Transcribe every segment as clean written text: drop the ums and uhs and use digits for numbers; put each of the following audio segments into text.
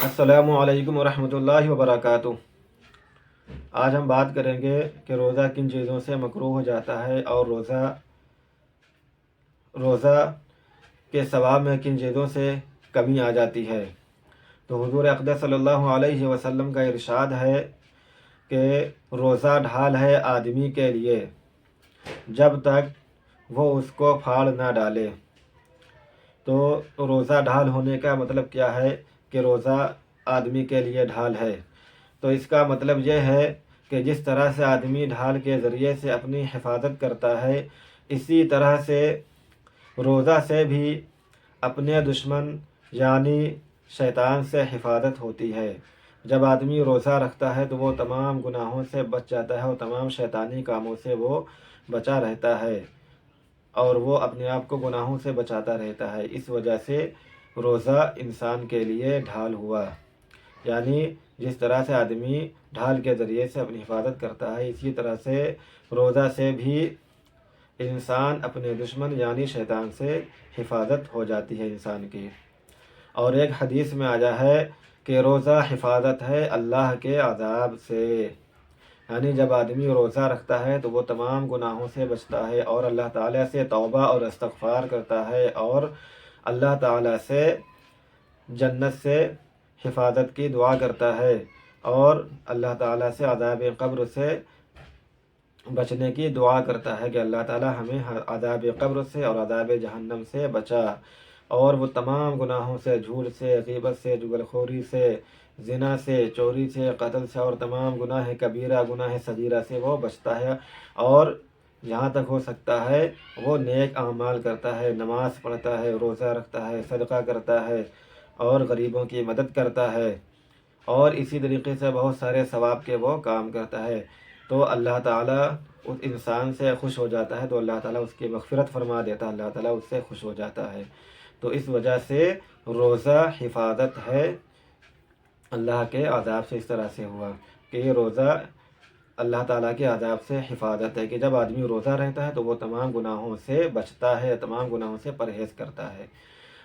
السلام علیکم ورحمۃ اللہ وبرکاتہ۔ آج ہم بات کریں گے کہ روزہ کن چیزوں سے مکروہ ہو جاتا ہے اور روزہ کے ثواب میں کن چیزوں سے کمی آ جاتی ہے۔ تو حضور اقدس صلی اللہ علیہ وسلم کا ارشاد ہے کہ روزہ ڈھال ہے آدمی کے لیے جب تک وہ اس کو پھاڑ نہ ڈالے۔ تو روزہ ڈھال ہونے کا مطلب کیا ہے کہ روزہ آدمی کے لیے ڈھال ہے۔ تو اس کا مطلب یہ ہے کہ جس طرح سے آدمی ڈھال کے ذریعے سے اپنی حفاظت کرتا ہے، اسی طرح سے روزہ سے بھی اپنے دشمن یعنی شیطان سے حفاظت ہوتی ہے۔ جب آدمی روزہ رکھتا ہے تو وہ تمام گناہوں سے بچ جاتا ہے اور تمام شیطانی کاموں سے وہ بچا رہتا ہے اور وہ اپنے آپ کو گناہوں سے بچاتا رہتا ہے۔ اس وجہ سے روزہ انسان کے لیے ڈھال ہوا، یعنی جس طرح سے آدمی ڈھال کے ذریعے سے اپنی حفاظت کرتا ہے، اسی طرح سے روزہ سے بھی انسان اپنے دشمن یعنی شیطان سے حفاظت ہو جاتی ہے انسان کی۔ اور ایک حدیث میں آیا ہے کہ روزہ حفاظت ہے اللہ کے عذاب سے، یعنی جب آدمی روزہ رکھتا ہے تو وہ تمام گناہوں سے بچتا ہے اور اللہ تعالیٰ سے توبہ اور استغفار کرتا ہے اور اللہ تعالیٰ سے جنت سے حفاظت کی دعا کرتا ہے اور اللہ تعالیٰ سے عذاب قبر سے بچنے کی دعا کرتا ہے کہ اللہ تعالیٰ ہمیں عذاب قبر سے اور عذاب جہنم سے بچا، اور وہ تمام گناہوں سے، جھوٹ سے، غیبت سے، چغلخوری سے، زنا سے، چوری سے، قتل سے اور تمام گناہ کبیرہ، گناہ صغیرہ سے وہ بچتا ہے، اور جہاں تک ہو سکتا ہے وہ نیک اعمال کرتا ہے، نماز پڑھتا ہے، روزہ رکھتا ہے، صدقہ کرتا ہے اور غریبوں کی مدد کرتا ہے، اور اسی طریقے سے بہت سارے ثواب کے وہ کام کرتا ہے۔ تو اللہ تعالیٰ اس انسان سے خوش ہو جاتا ہے، تو اللہ تعالیٰ اس کی مغفرت فرما دیتا ہے، اللہ تعالیٰ اس سے خوش ہو جاتا ہے۔ تو اس وجہ سے روزہ حفاظت ہے اللہ کے عذاب سے۔ اس طرح سے ہوا کہ یہ روزہ اللہ تعالیٰ کے عذاب سے حفاظت ہے کہ جب آدمی روزہ رہتا ہے تو وہ تمام گناہوں سے بچتا ہے، تمام گناہوں سے پرہیز کرتا ہے۔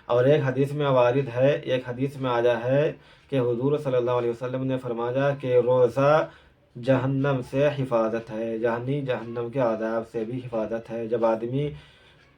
اور ایک حدیث میں وارد ہے، ایک حدیث میں آیا ہے کہ حضور صلی اللہ علیہ وسلم نے فرمایا کہ روزہ جہنم سے حفاظت ہے، یعنی جہنم کے عذاب سے بھی حفاظت ہے۔ جب آدمی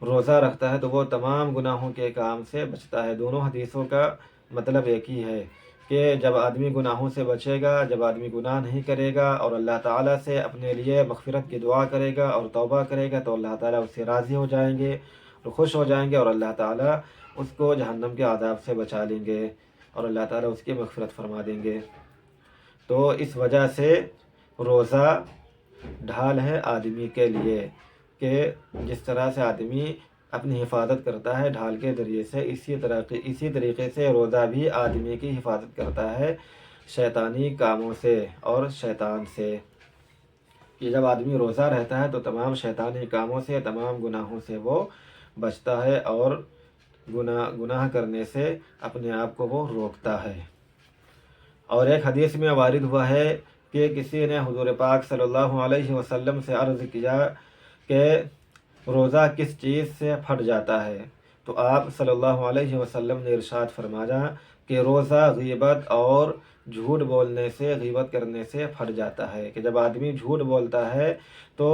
روزہ رکھتا ہے تو وہ تمام گناہوں کے کام سے بچتا ہے۔ دونوں حدیثوں کا مطلب ایک ہی ہے کہ جب آدمی گناہوں سے بچے گا، جب آدمی گناہ نہیں کرے گا اور اللہ تعالیٰ سے اپنے لیے مغفرت کی دعا کرے گا اور توبہ کرے گا، تو اللہ تعالیٰ اس سے راضی ہو جائیں گے اور خوش ہو جائیں گے، اور اللہ تعالیٰ اس کو جہنم کے عذاب سے بچا لیں گے اور اللہ تعالیٰ اس کی مغفرت فرما دیں گے۔ تو اس وجہ سے روزہ ڈھال ہے آدمی کے لیے کہ جس طرح سے آدمی اپنی حفاظت کرتا ہے ڈھال کے ذریعے سے، اسی طریقے سے روزہ بھی آدمی کی حفاظت کرتا ہے شیطانی کاموں سے اور شیطان سے، کہ جب آدمی روزہ رہتا ہے تو تمام شیطانی کاموں سے، تمام گناہوں سے وہ بچتا ہے اور گناہ کرنے سے اپنے آپ کو وہ روکتا ہے۔ اور ایک حدیث میں وارد ہوا ہے کہ کسی نے حضور پاک صلی اللہ علیہ وسلم سے عرض کیا کہ روزہ کس چیز سے پھٹ جاتا ہے؟ تو آپ صلی اللہ علیہ وسلم نے ارشاد فرمایا کہ روزہ غیبت اور جھوٹ بولنے سے، غیبت کرنے سے پھٹ جاتا ہے، کہ جب آدمی جھوٹ بولتا ہے تو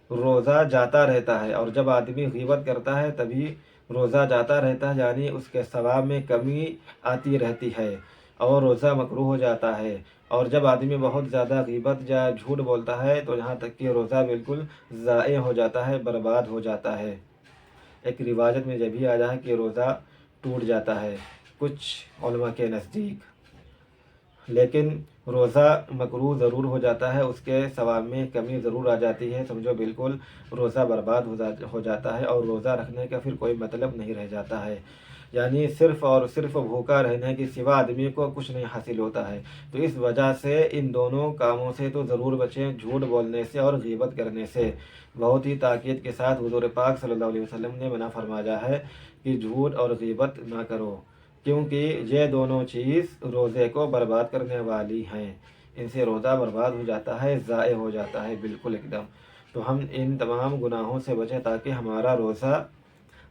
روزہ جاتا رہتا ہے، اور جب آدمی غیبت کرتا ہے تبھی روزہ جاتا رہتا ہے، یعنی اس کے ثواب میں کمی آتی رہتی ہے اور روزہ مکروہ ہو جاتا ہے۔ اور جب آدمی بہت زیادہ غیبت یا جھوٹ بولتا ہے تو یہاں تک کہ روزہ بالکل ضائع ہو جاتا ہے، برباد ہو جاتا ہے۔ ایک روایت میں یہ بھی آیا ہے کہ روزہ ٹوٹ جاتا ہے کچھ علماء کے نزدیک، لیکن روزہ مکروہ ضرور ہو جاتا ہے، اس کے ثواب میں کمی ضرور آ جاتی ہے، سمجھو بالکل روزہ برباد ہو جاتا ہے اور روزہ رکھنے کا پھر کوئی مطلب نہیں رہ جاتا ہے، یعنی صرف اور صرف بھوکا رہنے کے سوا آدمی کو کچھ نہیں حاصل ہوتا ہے۔ تو اس وجہ سے ان دونوں کاموں سے تو ضرور بچیں، جھوٹ بولنے سے اور غیبت کرنے سے۔ بہت ہی تاکید کے ساتھ حضور پاک صلی اللہ علیہ وسلم نے منع فرمایا ہے کہ جھوٹ اور غیبت نہ کرو، کیونکہ یہ دونوں چیز روزے کو برباد کرنے والی ہیں، ان سے روزہ برباد ہو جاتا ہے، ضائع ہو جاتا ہے بالکل ایک دم۔ تو ہم ان تمام گناہوں سے بچیں تاکہ ہمارا روزہ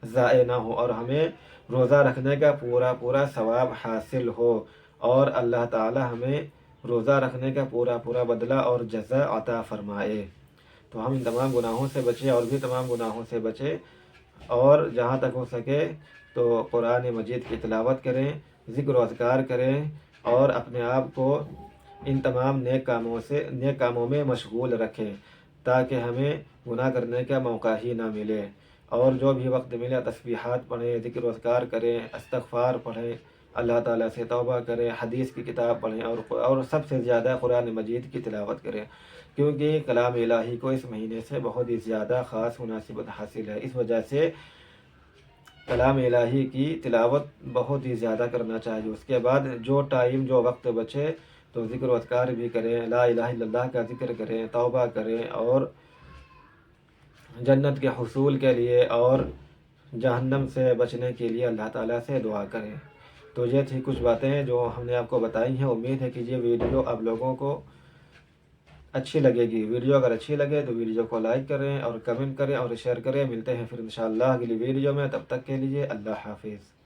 ضائع نہ ہو اور ہمیں روزہ رکھنے کا پورا ثواب حاصل ہو اور اللہ تعالی ہمیں روزہ رکھنے کا پورا بدلہ اور جزا عطا فرمائے۔ تو ہم ان تمام گناہوں سے بچیں اور بھی تمام گناہوں سے بچیں، اور جہاں تک ہو سکے تو قرآن مجید کی تلاوت کریں، ذکر و اذکار کریں، اور اپنے آپ کو ان تمام نیک کاموں میں مشغول رکھیں، تاکہ ہمیں گناہ کرنے کا موقع ہی نہ ملے۔ اور جو بھی وقت ملے تسبیحات پڑھیں، ذکر و اذکار کریں، استغفار پڑھیں، اللہ تعالیٰ سے توبہ کریں، حدیث کی کتاب پڑھیں، اور سب سے زیادہ قرآن مجید کی تلاوت کریں، کیونکہ کلام الہی کو اس مہینے سے بہت ہی زیادہ خاص مناسبت حاصل ہے۔ اس وجہ سے کلام الہی کی تلاوت بہت ہی زیادہ کرنا چاہیے۔ اس کے بعد جو وقت بچے تو ذکر و اذکار بھی کریں، لا الہ الا اللہ کا ذکر کریں، توبہ کریں، اور جنت کے حصول کے لیے اور جہنم سے بچنے کے لیے اللہ تعالیٰ سے دعا کریں۔ تو یہ تھی کچھ باتیں جو ہم نے آپ کو بتائی ہیں۔ امید ہے کہ یہ ویڈیو آپ لوگوں کو اچھی لگے گی۔ ویڈیو اگر اچھی لگے تو ویڈیو کو لائک کریں اور کمنٹ کریں اور شیئر کریں۔ ملتے ہیں پھر انشاءاللہ اگلی ویڈیو میں، تب تک کے لیے اللہ حافظ۔